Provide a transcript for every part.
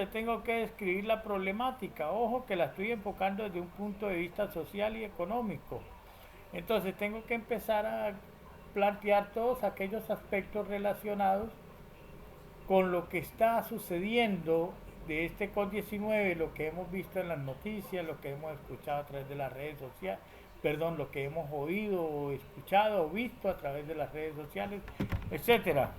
donde tengo que describir la problemática. Ojo que la estoy enfocando desde un punto de vista social y económico. Entonces tengo que empezar a plantear todos aquellos aspectos relacionados con lo que está sucediendo de este COVID-19, lo que hemos visto en las noticias, lo que hemos escuchado a través de las redes sociales, perdón, lo que hemos oído o escuchado o visto a través de las redes sociales, etcétera.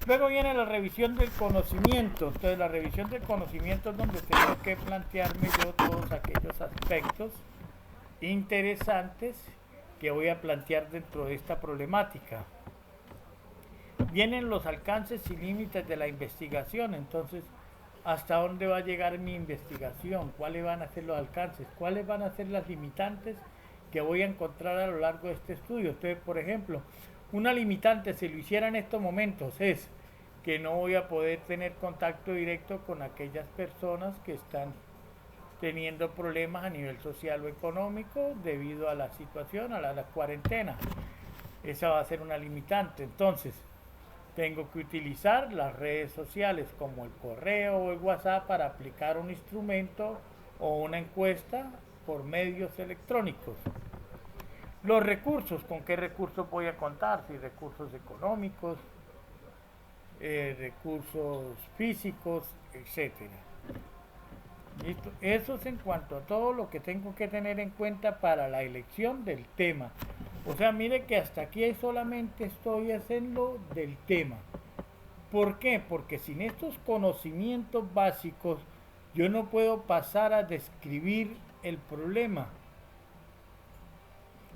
Luego viene la revisión del conocimiento. Entonces la revisión del conocimiento es donde tengo que plantearme yo todos aquellos aspectos interesantes que voy a plantear dentro de esta problemática. Vienen los alcances y límites de la investigación. Entonces, ¿hasta dónde va a llegar mi investigación? ¿Cuáles van a ser los alcances? ¿Cuáles van a ser las limitantes que voy a encontrar a lo largo de este estudio? Entonces, por ejemplo, una limitante, si lo hiciera en estos momentos, es que no voy a poder tener contacto directo con aquellas personas que están teniendo problemas a nivel social o económico debido a la situación, a la cuarentena. Esa va a ser una limitante. Entonces, tengo que utilizar las redes sociales como el correo o el WhatsApp para aplicar un instrumento o una encuesta por medios electrónicos. Los recursos, ¿con qué recursos voy a contar? Si recursos económicos, recursos físicos, etcétera. ¿Listo? Eso es en cuanto a todo lo que tengo que tener en cuenta para la elección del tema. O sea, mire que hasta aquí solamente estoy haciendo del tema. ¿Por qué? Porque sin estos conocimientos básicos yo no puedo pasar a describir el problema.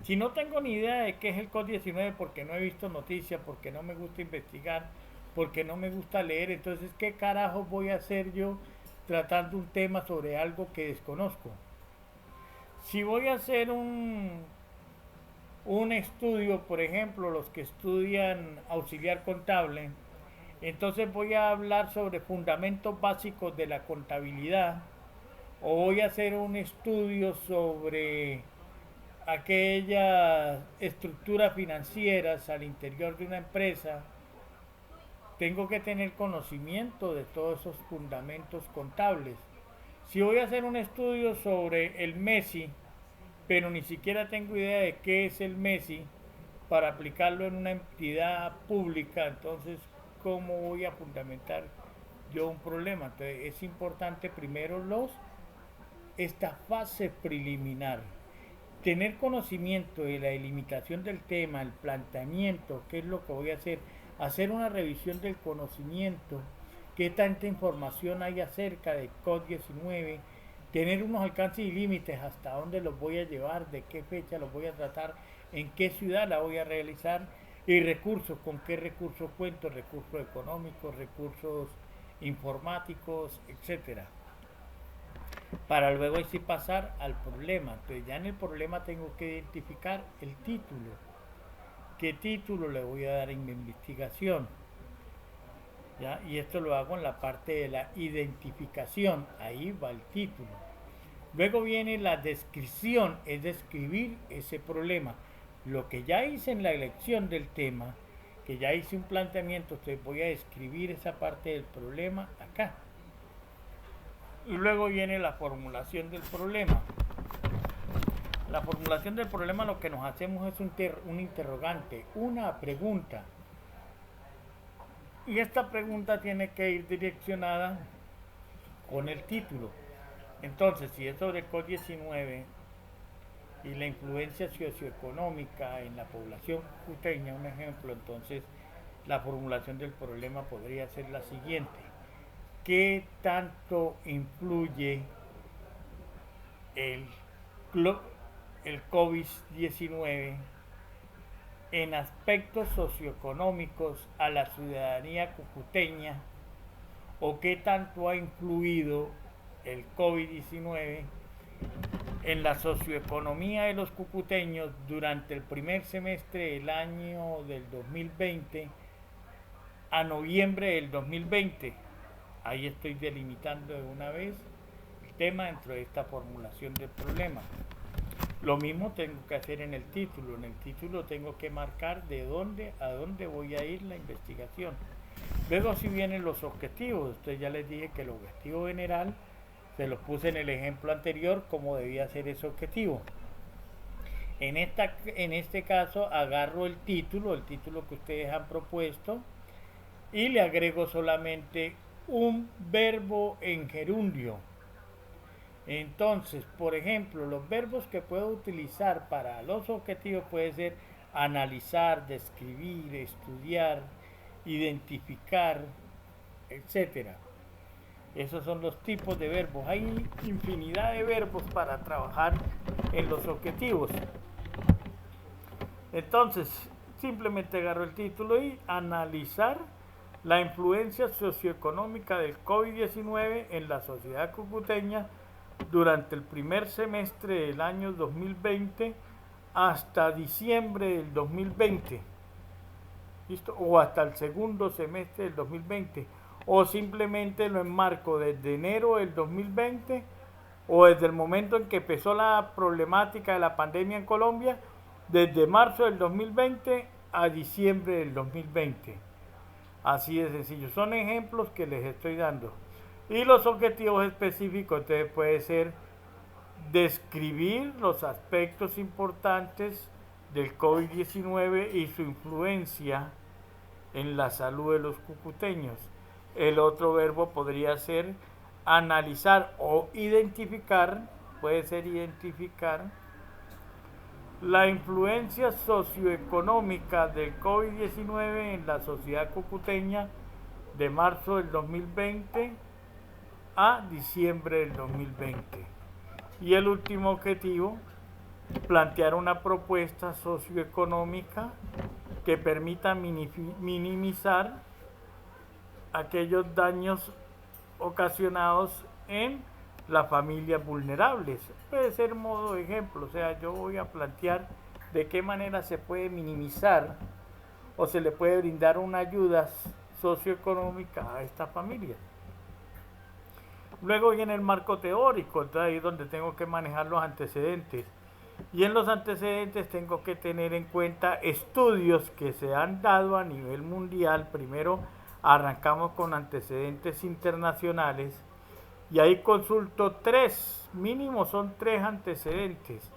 Si no tengo ni idea de qué es el COVID-19 porque no he visto noticias, porque no me gusta investigar, porque no me gusta leer, entonces ¿qué carajo voy a hacer yo tratando un tema sobre algo que desconozco? Si voy a hacer un estudio, por ejemplo, los que estudian auxiliar contable, entonces voy a hablar sobre fundamentos básicos de la contabilidad, o voy a hacer un estudio sobre aquellas estructuras financieras al interior de una empresa. Tengo que tener conocimiento de todos esos fundamentos contables. Si voy a hacer un estudio sobre el MESI, pero ni siquiera tengo idea de qué es el MESI, para aplicarlo en una entidad pública, entonces, ¿cómo voy a fundamentar yo un problema? Entonces, es importante primero esta fase preliminar. Tener conocimiento de la delimitación del tema, el planteamiento, qué es lo que voy a hacer una revisión del conocimiento, qué tanta información hay acerca de COVID-19, tener unos alcances y límites, hasta dónde los voy a llevar, de qué fecha los voy a tratar, en qué ciudad la voy a realizar, y recursos, con qué recursos cuento, recursos económicos, recursos informáticos, etcétera, para luego así pasar al problema. Entonces ya en el problema tengo que identificar el título. ¿Qué título le voy a dar en mi investigación? ¿Ya? Y esto lo hago en la parte de la identificación. Ahí va el título. Luego viene la descripción, es describir ese problema. Lo que ya hice en la elección del tema, que ya hice un planteamiento, entonces voy a describir esa parte del problema acá. Y luego viene la formulación del problema. La formulación del problema, lo que nos hacemos es un interrogante, una pregunta. Y esta pregunta tiene que ir direccionada con el título. Entonces, si es sobre COVID-19 y la influencia socioeconómica en la población cuteña, un ejemplo, entonces la formulación del problema podría ser la siguiente. ¿Qué tanto influye el COVID-19 en aspectos socioeconómicos a la ciudadanía cucuteña, o qué tanto ha influido el COVID-19 en la socioeconomía de los cucuteños durante el primer semestre del año del 2020 a noviembre del 2020? Ahí estoy delimitando de una vez el tema dentro de esta formulación del problema. Lo mismo tengo que hacer en el título. En el título tengo que marcar de dónde a dónde voy a ir la investigación. Luego si vienen los objetivos. Entonces ya les dije que el objetivo general se lo puse en el ejemplo anterior cómo debía ser ese objetivo. En este caso agarro el título que ustedes han propuesto y le agrego solamente un verbo en gerundio. Entonces, por ejemplo, los verbos que puedo utilizar para los objetivos puede ser analizar, describir, estudiar, identificar, etcétera. Esos son los tipos de verbos. Hay infinidad de verbos para trabajar en los objetivos. Entonces, simplemente agarro el título y analizar la influencia socioeconómica del COVID-19 en la sociedad cucuteña durante el primer semestre del año 2020 hasta diciembre del 2020. ¿Listo? O hasta el segundo semestre del 2020. O simplemente lo enmarco desde enero del 2020 o desde el momento en que empezó la problemática de la pandemia en Colombia, desde marzo del 2020 a diciembre del 2020. Así de sencillo. Son ejemplos que les estoy dando. Y los objetivos específicos, entonces puede ser describir los aspectos importantes del COVID-19 y su influencia en la salud de los cucuteños. El otro verbo podría ser analizar o identificar, puede ser identificar la influencia socioeconómica del COVID-19 en la sociedad cucuteña de marzo del 2020 a diciembre del 2020. Y el último objetivo, plantear una propuesta socioeconómica que permita minimizar aquellos daños ocasionados en las familias vulnerables. Puede ser modo de ejemplo, o sea, yo voy a plantear de qué manera se puede minimizar o se le puede brindar una ayuda socioeconómica a esta familia. Luego viene el marco teórico, entonces ahí es donde tengo que manejar los antecedentes. Y en los antecedentes tengo que tener en cuenta estudios que se han dado a nivel mundial. Primero arrancamos con antecedentes internacionales y ahí consulto mínimo son 3 antecedentes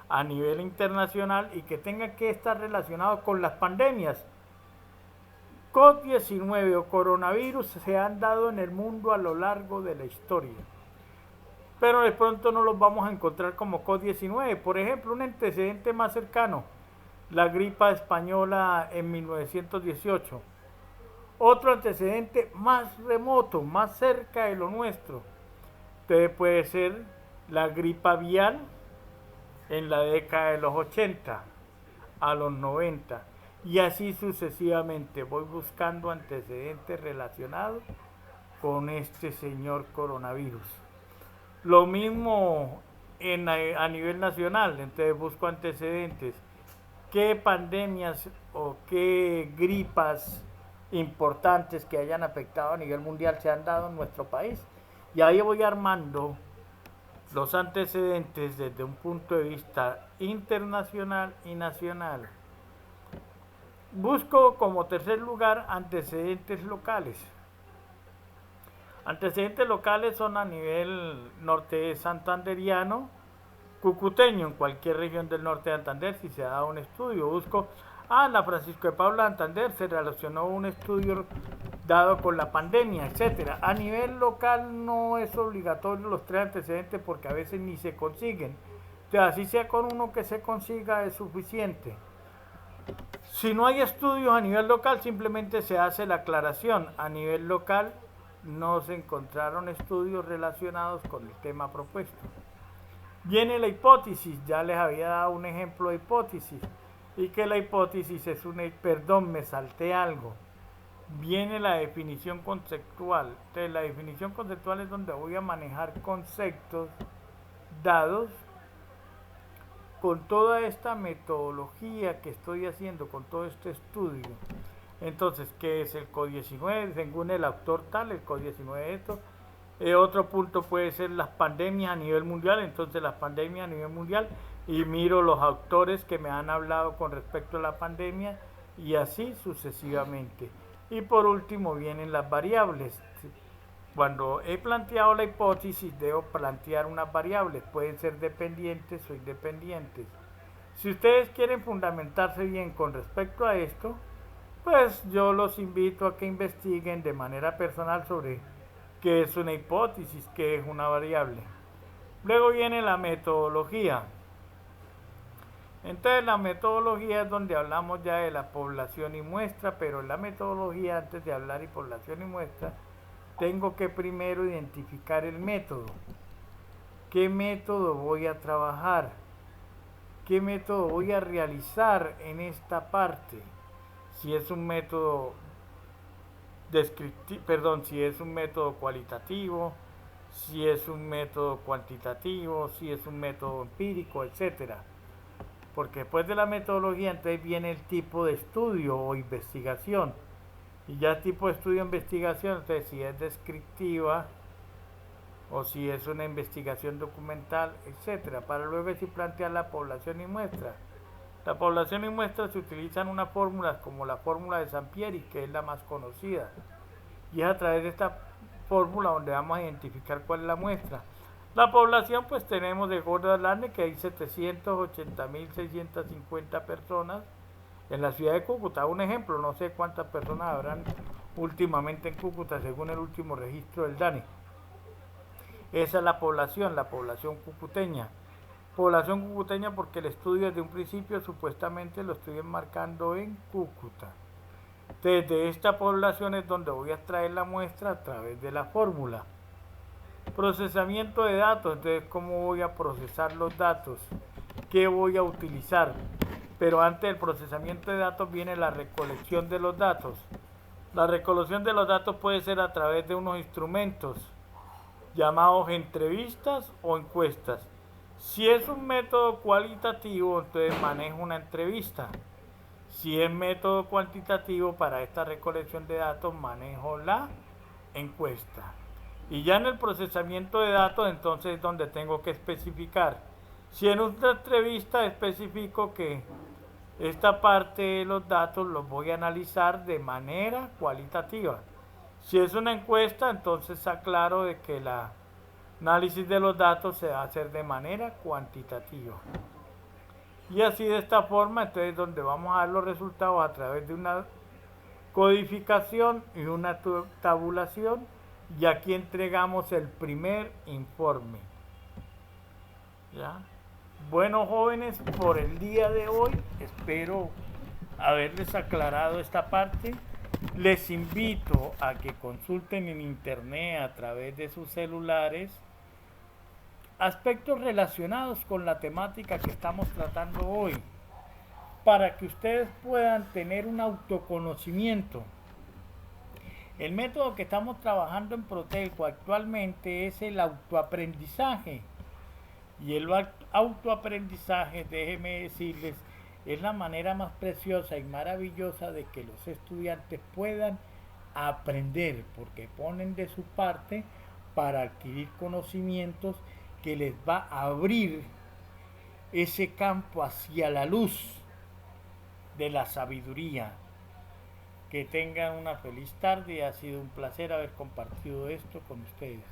a nivel internacional y que tengan que estar relacionados con las pandemias. COVID-19 o coronavirus se han dado en el mundo a lo largo de la historia, pero de pronto no los vamos a encontrar como COVID-19. Por ejemplo, un antecedente más cercano, la gripa española en 1918. Otro antecedente más remoto, más cerca de lo nuestro, puede ser la gripe aviar en la década de los 80 a los 90. Y así sucesivamente voy buscando antecedentes relacionados con este señor coronavirus. Lo mismo a nivel nacional, entonces busco antecedentes. ¿Qué pandemias o qué gripas importantes que hayan afectado a nivel mundial se han dado en nuestro país? Y ahí voy armando los antecedentes desde un punto de vista internacional y nacional. Busco como tercer lugar antecedentes locales. Antecedentes locales son a nivel norte santanderiano, cucuteño, en cualquier región del norte de Santander. Si se da un estudio, busco, la Francisco de Paula de Santander se relacionó un estudio dado con la pandemia, etcétera. A nivel local no es obligatorio los 3 antecedentes porque a veces ni se consiguen. O sea, así sea con uno que se consiga es suficiente. Si no hay estudios a nivel local, simplemente se hace la aclaración. A nivel local no se encontraron estudios relacionados con el tema propuesto. Viene la hipótesis, ya les había dado un ejemplo de hipótesis, y que la hipótesis es me salté algo. Viene la definición conceptual. Entonces, la definición conceptual es donde voy a manejar conceptos dados con toda esta metodología que estoy haciendo, con todo este estudio. Entonces, ¿qué es el COVID-19? Según el autor tal, el COVID-19 es esto. Otro punto puede ser las pandemias a nivel mundial. Entonces, las pandemias a nivel mundial, y miro los autores que me han hablado con respecto a la pandemia, y así sucesivamente. Y por último vienen las variables. Cuando he planteado la hipótesis, debo plantear unas variables. Pueden ser dependientes o independientes. Si ustedes quieren fundamentarse bien con respecto a esto, pues yo los invito a que investiguen de manera personal sobre qué es una hipótesis, qué es una variable. Luego viene la metodología. Entonces la metodología es donde hablamos ya de la población y muestra, pero en la metodología, antes de hablar de población y muestra, tengo que primero identificar el método. ¿Qué método voy a trabajar? ¿Qué método voy a realizar en esta parte? Si es un método si es un método cualitativo, si es un método cuantitativo, si es un método empírico, etcétera. Porque después de la metodología entonces viene el tipo de estudio o investigación. Y ya el tipo de estudio o investigación, entonces si es descriptiva o si es una investigación documental, etcétera, para luego sí plantear la población y muestra. La población y muestra se utilizan unas fórmulas como la fórmula de Sampieri, que es la más conocida. Y es a través de esta fórmula donde vamos a identificar cuál es la muestra. La población, pues tenemos de Gorda Atlante que hay 780.650 personas en la ciudad de Cúcuta. Un ejemplo, no sé cuántas personas habrán últimamente en Cúcuta según el último registro del DANE. Esa es la población cucuteña. Población cucuteña porque el estudio desde un principio supuestamente lo estoy enmarcando en Cúcuta. Desde esta población es donde voy a extraer la muestra a través de la fórmula. Procesamiento de datos, entonces cómo voy a procesar los datos, qué voy a utilizar. Pero antes del procesamiento de datos viene la recolección de los datos. La recolección de los datos puede ser a través de unos instrumentos llamados entrevistas o encuestas. Si es un método cualitativo, entonces manejo una entrevista. Si es método cuantitativo, para esta recolección de datos manejo la encuesta. Y ya en el procesamiento de datos, entonces es donde tengo que especificar. Si en una entrevista especifico que esta parte de los datos los voy a analizar de manera cualitativa. Si es una encuesta, entonces aclaro de que el análisis de los datos se va a hacer de manera cuantitativa. Y así de esta forma, entonces donde vamos a dar los resultados a través de una codificación y una tabulación. Y aquí entregamos el primer informe. ¿Ya? Bueno, jóvenes, por el día de hoy espero haberles aclarado esta parte. Les invito a que consulten en internet a través de sus celulares aspectos relacionados con la temática que estamos tratando hoy, para que ustedes puedan tener un autoconocimiento. El método que estamos trabajando en Protelco actualmente es el autoaprendizaje. Y el autoaprendizaje, déjenme decirles, es la manera más preciosa y maravillosa de que los estudiantes puedan aprender, porque ponen de su parte para adquirir conocimientos que les va a abrir ese campo hacia la luz de la sabiduría. Que tengan una feliz tarde, ha sido un placer haber compartido esto con ustedes.